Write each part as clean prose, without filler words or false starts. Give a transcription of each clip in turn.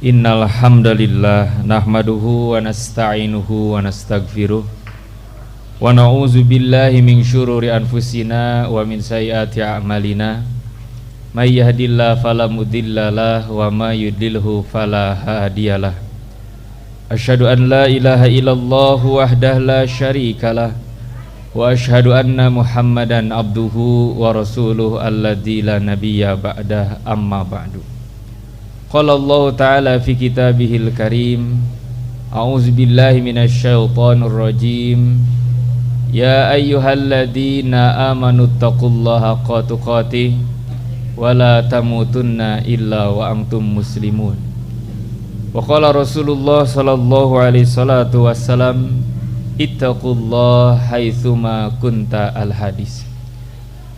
Innal hamdalillah nahmaduhu wa nasta'inuhu wa nastaghfiruh wa na'udzu billahi min syururi anfusina wa min sayyiati a'malina may yahdihillahu fala mudhillalah wa may yudlilhu fala hadiyalah. Asyhadu an la ilaha illallah wahdahu la syarikalah wa asyhadu anna Muhammadan abduhu wa rasuluhu alladzi la nabiyya ba'dah, amma ba'du. Qala Allah ta'ala fi kitabihil karim, a'udzu billahi minasyaitonir rajim. Ya ayyuhalladzina amanu taqullaha haqqa tuqatih wa la tamutunna illa wa antum muslimun. Wa qala Rasulullah sallallahu alaihi salatu wassalam, ittaqullaha haitsuma kunta, al hadis.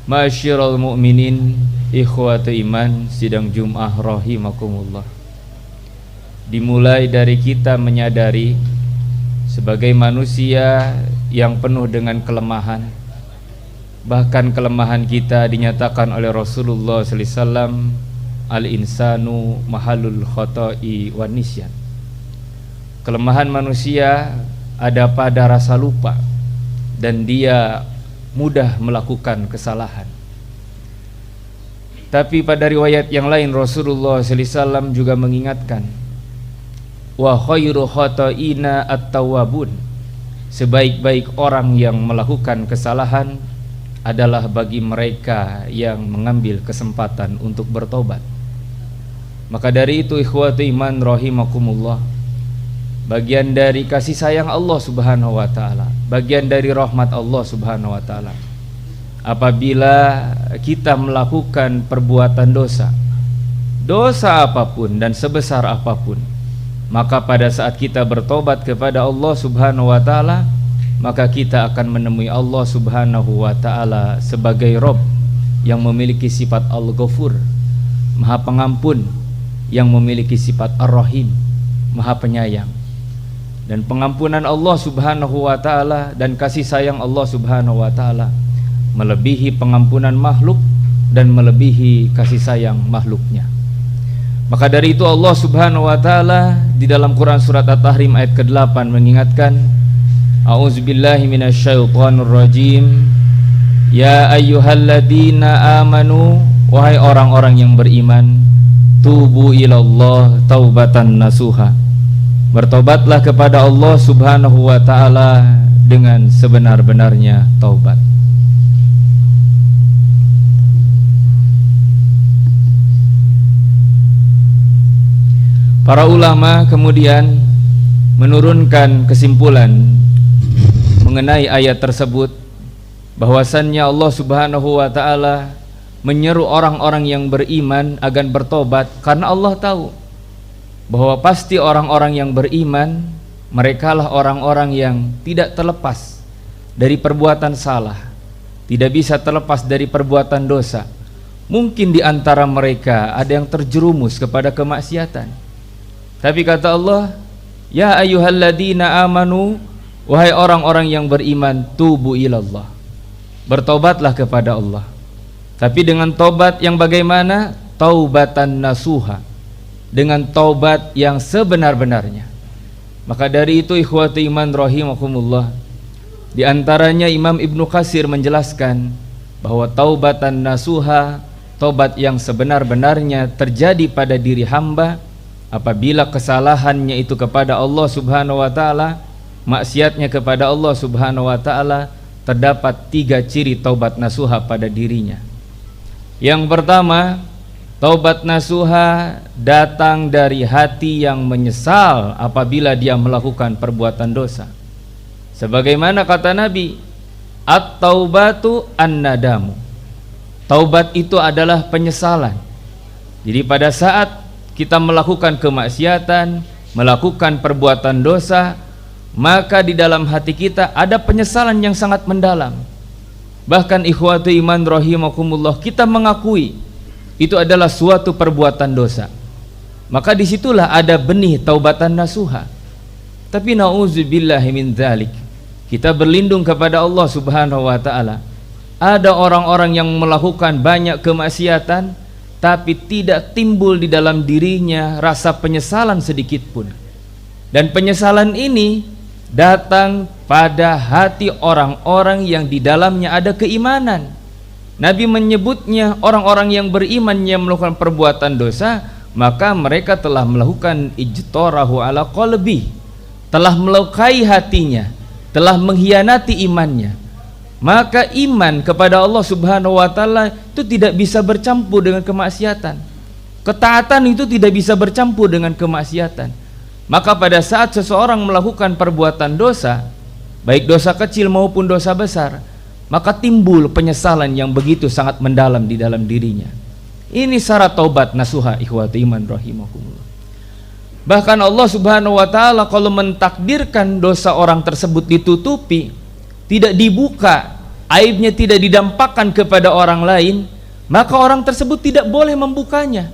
Ma'asyiral mu'minin, ikhwatu iman, sidang Jum'ah rahimakumullah. Dimulai dari kita menyadari sebagai manusia yang penuh dengan kelemahan. Bahkan kelemahan kita dinyatakan oleh Rasulullah sallallahu alaihi wasallam, al-insanu mahalul khoto'i wan nisyan. Kelemahan manusia ada pada rasa lupa dan dia mudah melakukan kesalahan. Tapi pada riwayat yang lain Rasulullah sallallahu alaihi wasallam juga mengingatkan, wa khairu khoto'ina at-tawwabun. Sebaik-baik orang yang melakukan kesalahan adalah bagi mereka yang mengambil kesempatan untuk bertobat. Maka dari itu ikhwatu iman rahimakumullah, bagian dari kasih sayang Allah subhanahu wa ta'ala, bagian dari rahmat Allah subhanahu wa ta'ala, apabila kita melakukan perbuatan dosa apapun dan sebesar apapun, maka pada saat kita bertobat kepada Allah subhanahu wa ta'ala, maka kita akan menemui Allah subhanahu wa ta'ala sebagai Rabb yang memiliki sifat Al-Ghafur, Maha Pengampun, yang memiliki sifat Ar-Rahim, Maha Penyayang. Dan pengampunan Allah subhanahu wa ta'ala dan kasih sayang Allah subhanahu wa ta'ala melebihi pengampunan makhluk dan melebihi kasih sayang makhluknya. Maka dari itu Allah subhanahu wa ta'ala di dalam Quran surat At-Tahrim ayat ke-8 mengingatkan, a'udzubillahi minasyaitonir rajim, ya ayyuhalladzina amanu, wahai orang-orang yang beriman, tubu ilallah taubatan nasuha. Bertobatlah kepada Allah subhanahu wa ta'ala dengan sebenar-benarnya taubat. Para ulama kemudian menurunkan kesimpulan mengenai ayat tersebut, bahwasannya Allah subhanahu wa ta'ala menyeru orang-orang yang beriman agar bertobat, karena Allah tahu bahwa pasti orang-orang yang beriman merekalah orang-orang yang tidak terlepas dari perbuatan salah, tidak bisa terlepas dari perbuatan dosa. Mungkin di antara mereka ada yang terjerumus kepada kemaksiatan, tapi kata Allah, ya ayyuhalladzina amanu, wahai orang-orang yang beriman, tubu ilallah, bertobatlah kepada Allah. Tapi dengan tobat yang bagaimana? Taubatan nasuha, dengan taubat yang sebenar-benarnya. Maka dari itu ikhwati iman rahimakumullah, di antaranya Imam Ibnu Katsir menjelaskan bahwa taubatan nasuha, taubat yang sebenar-benarnya terjadi pada diri hamba apabila kesalahannya itu kepada Allah subhanahu wa ta'ala, maksiatnya kepada Allah subhanahu wa ta'ala, terdapat 3 ciri taubat nasuha pada dirinya. Yang pertama, taubat nasuha datang dari hati yang menyesal apabila dia melakukan perbuatan dosa. Sebagaimana kata Nabi, at-taubatu an-nadamu. Taubat itu adalah penyesalan. Jadi pada saat kita melakukan kemaksiatan, melakukan perbuatan dosa, maka di dalam hati kita ada penyesalan yang sangat mendalam. Bahkan ikhwatu iman rahimakumullah, kita mengakui itu adalah suatu perbuatan dosa, maka disitulah ada benih taubatan nasuha. Tapi na'udzubillahi min dzalik, kita berlindung kepada Allah subhanahu wa ta'ala. Ada orang-orang yang melakukan banyak kemaksiatan, tapi tidak timbul di dalam dirinya rasa penyesalan sedikit pun. Dan penyesalan ini datang pada hati orang-orang yang di dalamnya ada keimanan. Nabi menyebutnya orang-orang yang beriman yang melakukan perbuatan dosa, maka mereka telah melakukan ijtarahu ala qalbi, telah melukai hatinya, telah mengkhianati imannya. Maka iman kepada Allah Subhanahu wa taala itu tidak bisa bercampur dengan kemaksiatan. Ketaatan itu tidak bisa bercampur dengan kemaksiatan. Maka pada saat seseorang melakukan perbuatan dosa, baik dosa kecil maupun dosa besar, maka timbul penyesalan yang begitu sangat mendalam di dalam dirinya. Ini syarat taubat nasuha, ikhwati iman rahimakumullah. Bahkan Allah Subhanahu wa taala kalau mentakdirkan dosa orang tersebut ditutupi, tidak dibuka, aibnya tidak didampakkan kepada orang lain, maka orang tersebut tidak boleh membukanya.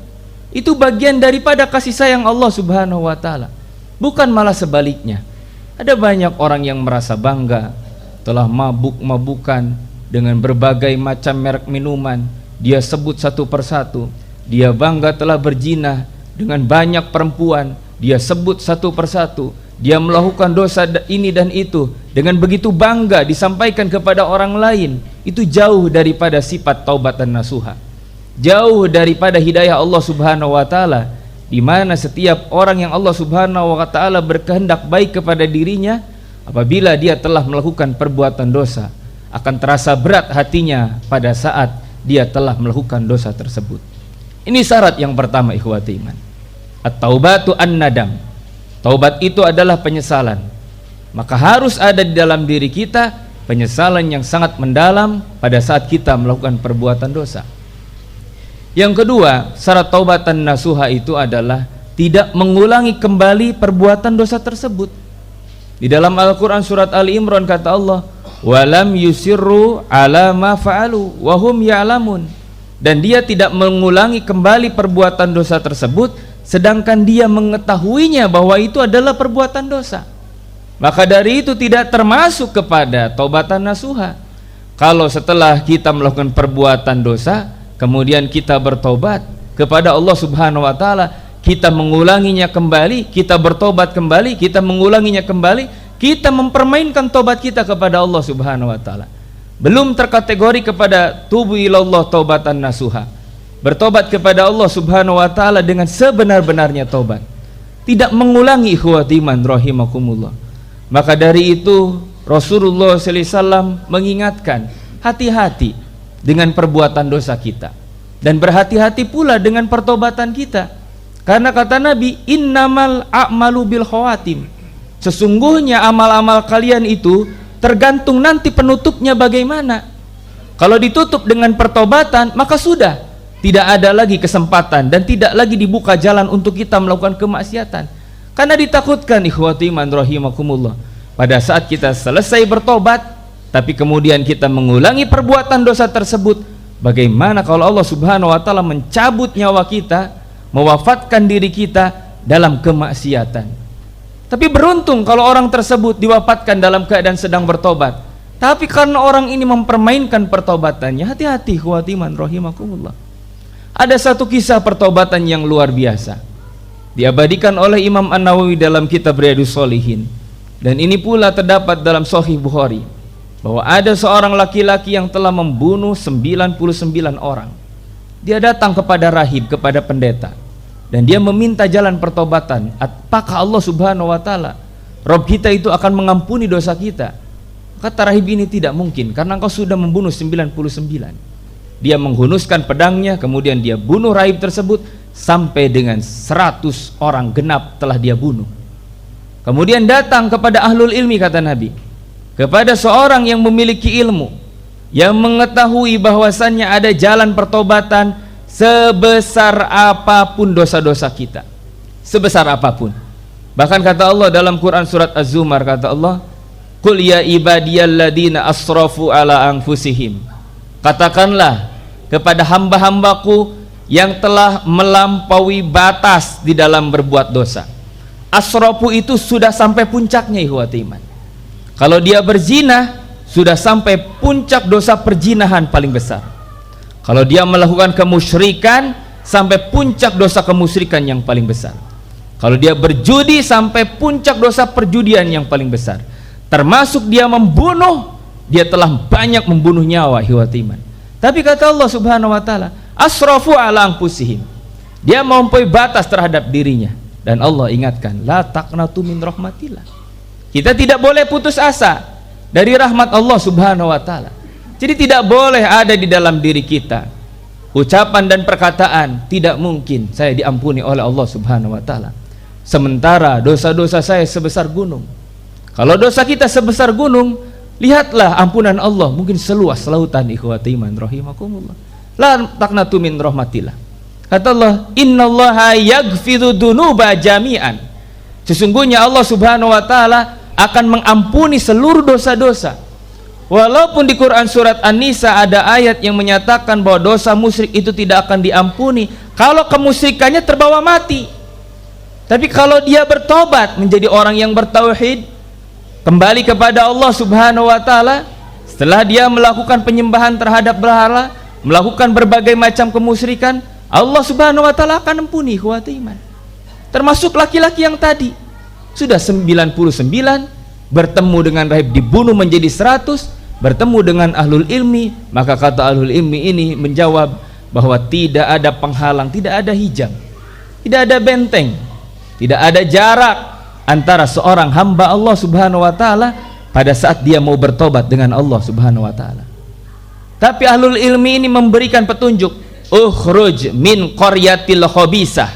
Itu bagian daripada kasih sayang Allah Subhanahu wa taala. Bukan malah sebaliknya. Ada banyak orang yang merasa bangga telah mabuk-mabukan dengan berbagai macam merek minuman, dia sebut satu persatu. Dia bangga telah berzina dengan banyak perempuan, dia sebut satu persatu. Dia melakukan dosa ini dan itu dengan begitu bangga disampaikan kepada orang lain. Itu jauh daripada sifat taubat dan nasuha, jauh daripada hidayah Allah Subhanahu wa taala, di mana setiap orang yang Allah Subhanahu wa taala berkehendak baik kepada dirinya, apabila dia telah melakukan perbuatan dosa, akan terasa berat hatinya pada saat dia telah melakukan dosa tersebut. Ini syarat yang pertama, ikhwati iman. At-taubatu an-nadam. Taubat itu adalah penyesalan. Maka harus ada di dalam diri kita penyesalan yang sangat mendalam pada saat kita melakukan perbuatan dosa. Yang kedua, syarat taubatan nasuha itu adalah tidak mengulangi kembali perbuatan dosa tersebut. Di dalam Al-Quran surat Ali Imran kata Allah, walam yusirru ala ma fa'alu wahum ya'lamun. Dan dia tidak mengulangi kembali perbuatan dosa tersebut sedangkan dia mengetahuinya bahwa itu adalah perbuatan dosa. Maka dari itu tidak termasuk kepada taubatan nasuha. Kalau setelah kita melakukan perbuatan dosa kemudian kita bertobat kepada Allah Subhanahu wa taala, kita mengulanginya kembali, kita bertobat kembali, kita mengulanginya kembali, kita mempermainkan tobat kita kepada Allah Subhanahu wa taala, belum terkategori kepada tubu ilallah taubatan nasuha, bertobat kepada Allah Subhanahu wa taala dengan sebenar-benarnya tobat, tidak mengulangi, ikhwati iman rahimakumullah. Maka dari itu Rasulullah sallallahu alaihi wasallam mengingatkan, hati-hati dengan perbuatan dosa kita dan berhati-hati pula dengan pertobatan kita, karena kata Nabi, innamal a'malu bil khawatim. Sesungguhnya amal-amal kalian itu tergantung nanti penutupnya bagaimana. Kalau ditutup dengan pertobatan, maka sudah tidak ada lagi kesempatan dan tidak lagi dibuka jalan untuk kita melakukan kemaksiatan. Karena ditakutkan, ikhwati iman rahimakumullah, pada saat kita selesai bertobat tapi kemudian kita mengulangi perbuatan dosa tersebut, bagaimana kalau Allah Subhanahu wa taala mencabut nyawa kita, mewafatkan diri kita dalam kemaksiatan. Tapi beruntung kalau orang tersebut diwafatkan dalam keadaan sedang bertobat. Tapi karena orang ini mempermainkan pertobatannya, hati-hati, ikhwati iman rahimakumullah. Ada satu kisah pertobatan yang luar biasa, diabadikan oleh Imam An-Nawawi dalam kitab Riyadhus Shalihin, dan ini pula terdapat dalam Sahih Bukhari, bahwa ada seorang laki-laki yang telah membunuh 99 orang. Dia datang kepada rahib, kepada pendeta, dan dia meminta jalan pertobatan. Apakah Allah Subhanahu wa taala, Rabb kita itu akan mengampuni dosa kita? Kata rahib ini, tidak mungkin, karena engkau sudah membunuh 99. Dia menghunuskan pedangnya, kemudian dia bunuh rahib tersebut sampai dengan 100 orang genap telah dia bunuh. Kemudian datang kepada ahlul ilmi, kata Nabi, kepada seorang yang memiliki ilmu, yang mengetahui bahwasannya ada jalan pertobatan sebesar apapun dosa-dosa kita, sebesar apapun. Bahkan kata Allah dalam Quran surat Az-Zumar, kata Allah, qul ya ibadiyalladzina asrafu ala anfusihim, katakanlah kepada hamba-hambaku yang telah melampaui batas di dalam berbuat dosa. Asrafu itu sudah sampai puncaknya, ikhwati iman. Kalau dia berzina, sudah sampai puncak dosa perzinahan paling besar. Kalau dia melakukan kemusyrikan, sampai puncak dosa kemusyrikan yang paling besar. Kalau dia berjudi sampai puncak dosa perjudian yang paling besar. Termasuk dia membunuh, dia telah banyak membunuh nyawa, ikhwati iman. Tapi kata Allah Subhanahu wa taala, asrafu ala anfusihim. Dia melampaui batas terhadap dirinya, dan Allah ingatkan, la taqnatu min rahmatillah. Kita tidak boleh putus asa dari rahmat Allah Subhanahu wa taala. Jadi tidak boleh ada di dalam diri kita ucapan dan perkataan, tidak mungkin saya diampuni oleh Allah Subhanahu wa taala, sementara dosa-dosa saya sebesar gunung. Kalau dosa kita sebesar gunung, lihatlah ampunan Allah mungkin seluas lautan, ikhwati iman rahimakumullah. La taqnatu min rahmatillah. Kata Allah, innallaha yaghfiru dzunuba jami'an. Sesungguhnya Allah Subhanahu wa taala akan mengampuni seluruh dosa-dosa. Walaupun di Quran surat An-Nisa ada ayat yang menyatakan bahwa dosa musyrik itu tidak akan diampuni kalau kemusyrikannya terbawa mati. Tapi kalau dia bertobat menjadi orang yang bertauhid, kembali kepada Allah Subhanahu wa taala, setelah dia melakukan penyembahan terhadap berhala, melakukan berbagai macam kemusyrikan, Allah Subhanahu wa taala akan ampuni, ikhwati iman. Termasuk laki-laki yang tadi sudah 99, bertemu dengan rahib dibunuh menjadi 100, bertemu dengan ahlul ilmi, maka kata ahlul ilmi ini menjawab bahwa tidak ada penghalang, tidak ada hijab, tidak ada benteng, tidak ada jarak antara seorang hamba Allah Subhanahu wa taala pada saat dia mau bertobat dengan Allah Subhanahu wa taala. Tapi ahlul ilmi ini memberikan petunjuk, ukhruj min qaryatil khabisah,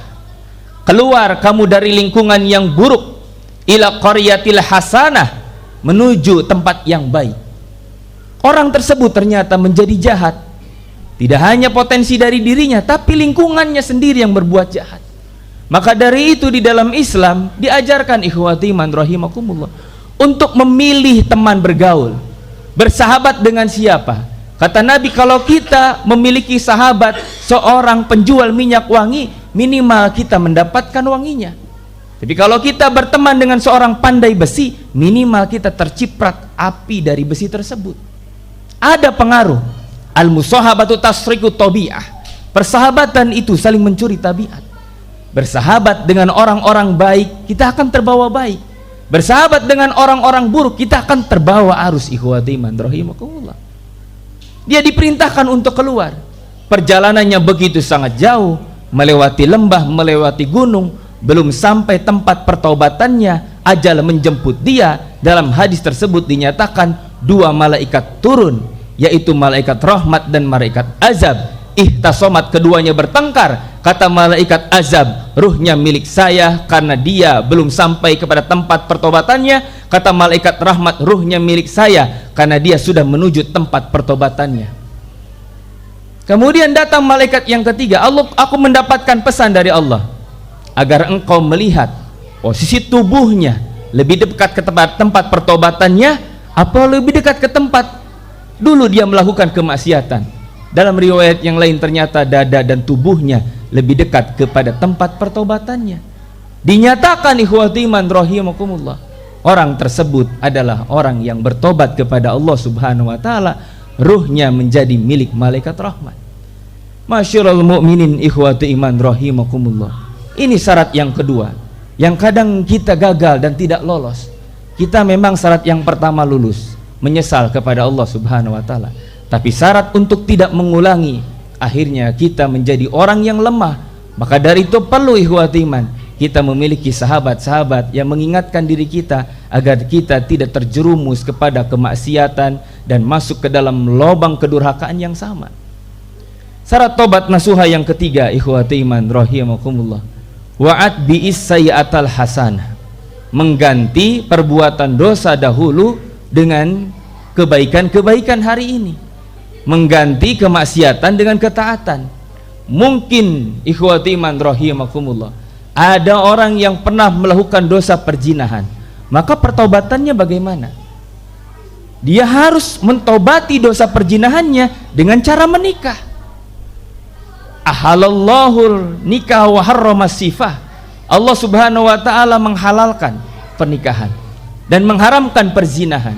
keluar kamu dari lingkungan yang buruk, ila qaryatil hasanah, menuju tempat yang baik. Orang tersebut ternyata menjadi jahat, tidak hanya potensi dari dirinya, tapi lingkungannya sendiri yang berbuat jahat. Maka dari itu di dalam Islam diajarkan, ikhwati iman rahimakumullah, untuk memilih teman bergaul, bersahabat dengan siapa. Kata Nabi, kalau kita memiliki sahabat seorang penjual minyak wangi, minimal kita mendapatkan wanginya. Tapi kalau kita berteman dengan seorang pandai besi, minimal kita terciprat api dari besi tersebut. Ada pengaruh. Al-musahabatu tasriku tabi'ah. Persahabatan itu saling mencuri tabiat. Bersahabat dengan orang-orang baik, kita akan terbawa baik. Bersahabat dengan orang-orang buruk, kita akan terbawa arus, ikhwati iman rahimakumullah. Dia diperintahkan untuk keluar. Perjalanannya begitu sangat jauh, melewati lembah, melewati gunung, belum sampai tempat pertaubatannya, ajal menjemput dia. Dalam hadis tersebut dinyatakan 2 malaikat turun, yaitu malaikat rahmat dan malaikat azab. Ihtasomat, keduanya bertengkar. Kata malaikat azab, ruhnya milik saya karena dia belum sampai kepada tempat pertobatannya. Kata malaikat rahmat, ruhnya milik saya karena dia sudah menuju tempat pertobatannya. Kemudian datang malaikat yang ketiga, Allah, aku mendapatkan pesan dari Allah agar engkau melihat posisi tubuhnya lebih dekat ke tempat pertobatannya apa lebih dekat ke tempat dulu dia melakukan kemaksiatan. Dalam riwayat yang lain ternyata dada dan tubuhnya lebih dekat kepada tempat pertobatannya. Dinyatakan, ikhwati iman rahimakumullah, orang tersebut adalah orang yang bertobat kepada Allah Subhanahu wa taala, ruhnya menjadi milik malaikat rahmat. Masyarul mu'minin, ikhwati iman rahimakumullah. Ini syarat yang kedua yang kadang kita gagal dan tidak lolos. Kita memang syarat yang pertama lulus, menyesal kepada Allah Subhanahu wa taala. Tapi syarat untuk tidak mengulangi, akhirnya kita menjadi orang yang lemah. Maka dari itu perlu, ikhwati iman, kita memiliki sahabat-sahabat yang mengingatkan diri kita agar kita tidak terjerumus kepada kemaksiatan dan masuk ke dalam lubang kedurhakaan yang sama. Syarat tobat nasuha yang ketiga, ikhwati iman rahimakumullah, wa'at bi'is sayyi'atal hasanah, mengganti perbuatan dosa dahulu dengan kebaikan-kebaikan hari ini, mengganti kemaksiatan dengan ketaatan. Mungkin, ikhwati iman rahimakumullah, ada orang yang pernah melakukan dosa perzinahan, maka pertobatannya bagaimana? Dia harus mentobati dosa perzinahannya dengan cara menikah. Ahalallahul nikah wa harramas sifah. Allah Subhanahu wa taala menghalalkan pernikahan dan mengharamkan perzinahan.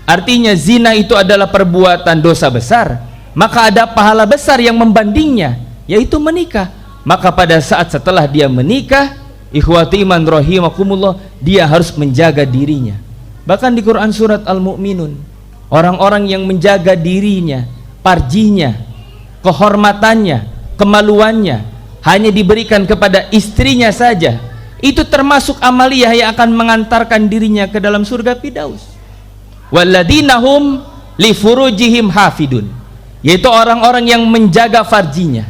Artinya zina itu adalah perbuatan dosa besar, maka ada pahala besar yang membandingnya, yaitu menikah. maka pada saat setelah dia menikah, ikhwati iman rahimakumullah, dia harus menjaga dirinya. Bahkan di Quran surat Al-Mu'minun, orang-orang yang menjaga dirinya, farjinya, kehormatannya, kemaluannya hanya diberikan kepada istrinya saja, itu termasuk amaliyah yang akan mengantarkan dirinya ke dalam surga Firdaus. Walladzina hum li furujihim hafidun, yaitu orang-orang yang menjaga farjinya,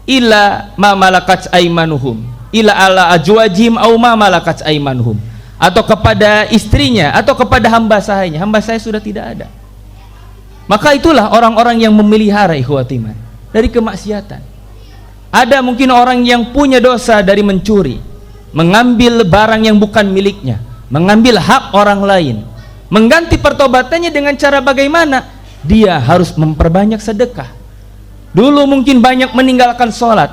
illa ma malakat aimanuhum, illa ala ajwajihim au ma malakat aimanuhum, atau kepada istrinya atau kepada hamba sahanya. Hamba saya sudah tidak ada. Maka itulah orang-orang yang memelihara ikhwatiman dari kemaksiatan. Ada mungkin orang yang punya dosa dari mencuri, mengambil barang yang bukan miliknya, mengambil hak orang lain. Mengganti pertobatannya dengan cara bagaimana? Dia harus memperbanyak sedekah. Dulu mungkin banyak meninggalkan sholat.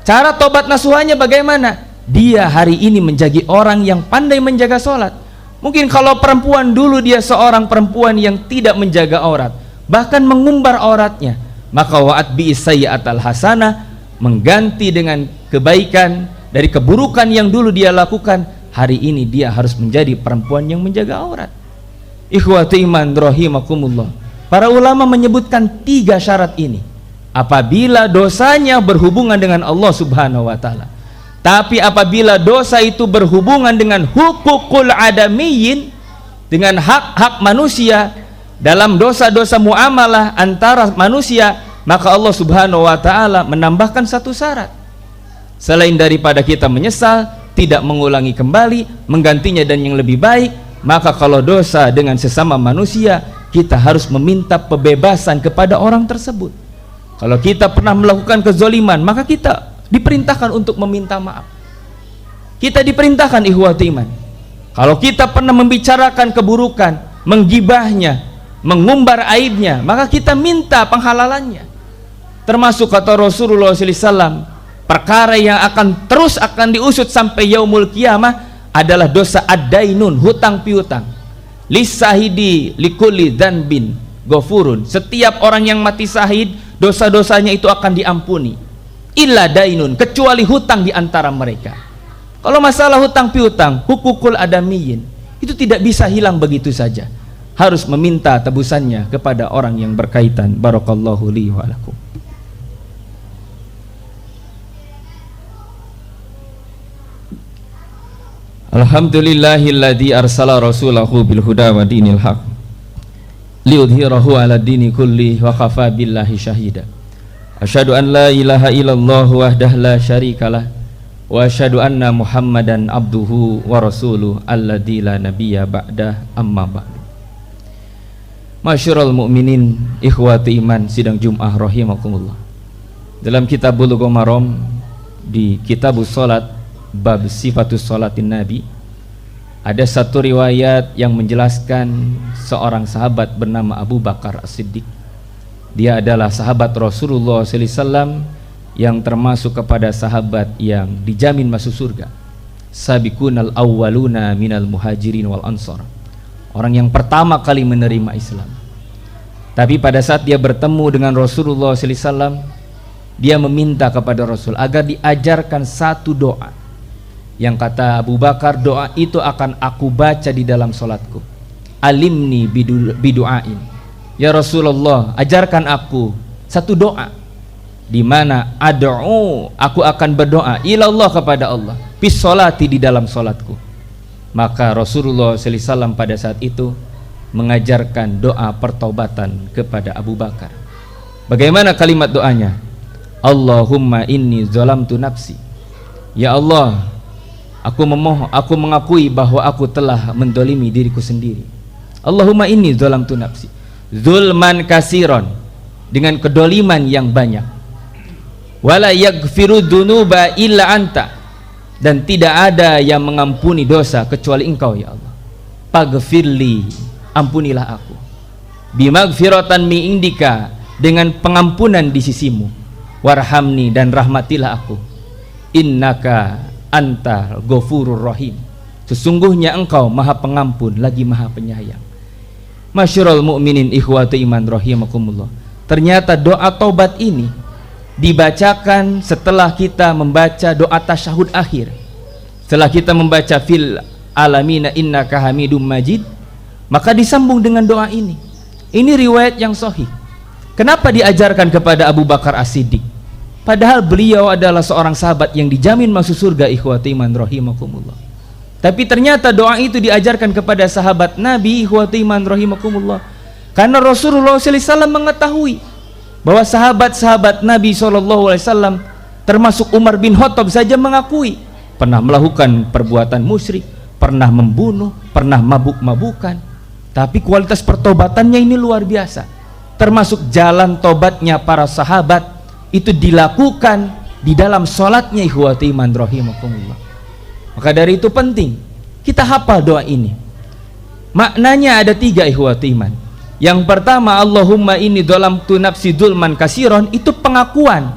Cara tobat nasuhannya bagaimana? Dia hari ini menjadi orang yang pandai menjaga sholat. Mungkin kalau perempuan dulu dia seorang perempuan yang tidak menjaga aurat, bahkan mengumbar auratnya, maka wa'at bi'is sayyi'atal hasanah, mengganti dengan kebaikan dari keburukan yang dulu dia lakukan. Hari ini dia harus menjadi perempuan yang menjaga aurat. Ikhwati iman rahimakumullah, para ulama menyebutkan 3 syarat ini apabila dosanya berhubungan dengan Allah subhanahu wa ta'ala. Tapi apabila dosa itu berhubungan dengan hukukul adamiyin, dengan hak-hak manusia, dalam dosa-dosa muamalah antara manusia, maka Allah subhanahu wa ta'ala menambahkan 1 syarat. Selain daripada kita menyesal, tidak mengulangi kembali, menggantinya dan yang lebih baik, maka kalau dosa dengan sesama manusia, kita harus meminta pembebasan kepada orang tersebut. Kalau kita pernah melakukan kezoliman, maka kita diperintahkan untuk meminta maaf. Kita diperintahkan ikhwati iman. Kalau kita pernah membicarakan keburukan, menggibahnya, mengumbar aibnya, maka kita minta penghalalannya. Termasuk kata Rasulullah SAW, perkara yang akan diusut sampai yaumul kiamah adalah dosa ad-dainun, hutang piutang. Lisahidi likulli dzanbin ghafurun, setiap orang yang mati syahid dosa-dosanya itu akan diampuni. Illa dainun, kecuali hutang di antara mereka. Kalau masalah hutang piutang, hukukul adamiyin, itu tidak bisa hilang begitu saja. Harus meminta tebusannya kepada orang yang berkaitan. Barakallahu li wa lakum. Alhamdulillahilladzi arsala rasulahu bil huda wa dinil haq liyudhhirahu 'ala dini kulli wa kafa billahi syahida. Asyhadu an la ilaha illallah wahdahu la syarikalah wa asyhadu anna Muhammadan abduhu wa rasuluh alladzi la nabiyya ba'dah, amma ba'du. Masyarul mu'minin, ikhwati iman, sidang Jum'ah rahimakumullah. Dalam kitab Bulughul Maram di kitabus salat bab sifatus salatin nabi, ada 1 riwayat yang menjelaskan seorang sahabat bernama Abu Bakar As-Siddiq. Dia adalah sahabat Rasulullah SAW yang termasuk kepada sahabat yang dijamin masuk surga. Sabiqunal awwaluna minal muhajirin wal ansar, orang yang pertama kali menerima Islam. Tapi pada saat dia bertemu dengan Rasulullah SAW, dia meminta kepada Rasul agar diajarkan 1 doa yang kata Abu Bakar, doa itu akan aku baca di dalam solatku. Alimni bidu'ain, ya Rasulullah, ajarkan aku 1 doa di mana ad'u, aku akan berdoa ilallah, kepada Allah, bis solati, di dalam solatku. Maka Rasulullah SAW pada saat itu mengajarkan doa pertobatan kepada Abu Bakar. Bagaimana kalimat doanya? Allahumma inni zalamtu nafsi, ya Allah, aku mengakui bahwa aku telah mendolimi diriku sendiri. Allahumma inni zalamtu nafsi zulman kasiron, dengan kedoliman yang banyak. Wala yaghfiru dzunuba illa anta, dan tidak ada yang mengampuni dosa kecuali Engkau ya Allah. Paghfirli, ampunilah aku. Bimaghfiratan mi indika, dengan pengampunan di sisimu. Warhamni, dan rahmatilah aku. Innaka anta ghafurur rahim, sesungguhnya Engkau maha pengampun lagi maha penyayang. Masyarul mu'minin, ikhwati iman rahimakumullah, ternyata doa taubat ini dibacakan setelah kita membaca doa tasyahud akhir. Setelah kita membaca fil alamina innaka hamidum majid, maka disambung dengan doa ini. Ini riwayat yang sahih. Kenapa diajarkan kepada Abu Bakar As-Siddiq? Padahal beliau adalah seorang sahabat yang dijamin masuk surga, ikhwati iman rahimakumullah. Tapi ternyata doa itu diajarkan kepada sahabat Nabi, ikhwati iman rahimakumullah, karena Rasulullah SAW mengetahui bahwa sahabat-sahabat Nabi SAW termasuk Umar bin Khattab saja mengakui pernah melakukan perbuatan musyrik, pernah membunuh, pernah mabuk-mabukan, tapi kualitas pertobatannya ini luar biasa. Termasuk jalan tobatnya para sahabat itu dilakukan di dalam sholatnya, ikhwati iman rahimakumullah. Maka dari itu penting kita hafal doa ini. Maknanya ada 3, ikhwati iman. Yang pertama, Allahumma inni dzalamtu nafsi dzulman katsiran, itu pengakuan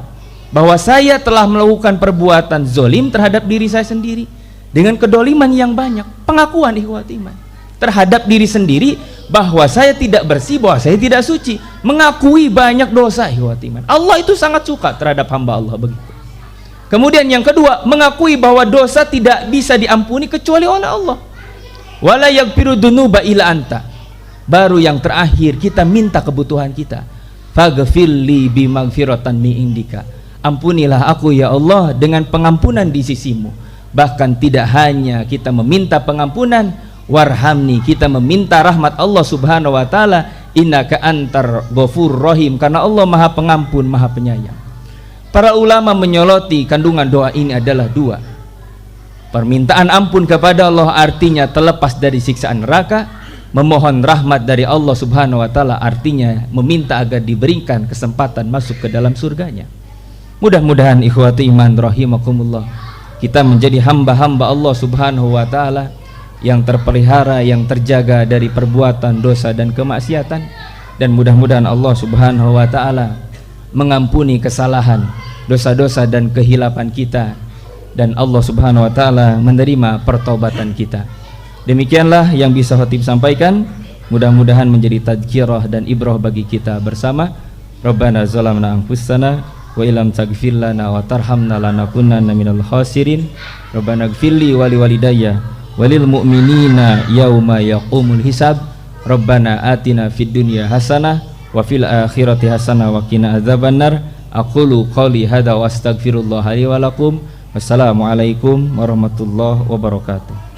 bahwa saya telah melakukan perbuatan zolim terhadap diri saya sendiri dengan kedoliman yang banyak. Pengakuan, ikhwati iman, terhadap diri sendiri bahwa saya tidak bersih, bahwa saya tidak suci. Mengakui banyak dosa, ikhwati iman. Allah itu sangat suka terhadap hamba Allah begitu. Kemudian yang kedua, mengakui bahwa dosa tidak bisa diampuni kecuali oleh Allah. Wala yaghfiru dzunuba illa anta. Baru yang terakhir, kita minta kebutuhan kita. Faghfirli bimaghfiratan min indika. Ampunilah aku ya Allah dengan pengampunan di sisimu. Bahkan tidak hanya kita meminta pengampunan, warhamni, kita meminta rahmat Allah subhanahu wa ta'ala, innaka antar ghafur rahim, karena Allah maha pengampun, maha penyayang. Para ulama menyoroti kandungan doa ini adalah 2. Permintaan ampun kepada Allah artinya terlepas dari siksaan neraka. Memohon rahmat dari Allah subhanahu wa ta'ala artinya meminta agar diberikan kesempatan masuk ke dalam surganya. Mudah-mudahan ikhwati iman rahimakumullah, kita menjadi hamba-hamba Allah subhanahu wa ta'ala yang terpelihara, yang terjaga dari perbuatan dosa dan kemaksiatan. Dan mudah-mudahan Allah subhanahu wa ta'ala mengampuni kesalahan, dosa-dosa dan kehilapan kita, dan Allah subhanahu wa ta'ala menerima pertobatan kita. Demikianlah yang bisa khatib sampaikan. Mudah-mudahan menjadi tadzkirah dan ibrah bagi kita bersama. Rabbana zalamna anfusana wa illam taghfir lana wa tarhamna lanakunanna minal khasirin. Rabbana ighfirli wa liwalidayya walil mu'minina yauma yaqumul hisab. Rabbana atina fid dunya hasanah wa fil akhirati hasanah wa qina adzabannar. Aqulu qouli hadza wa astaghfirullah li wa lakum. Wassalamualaikum warahmatullahi wabarakatuh.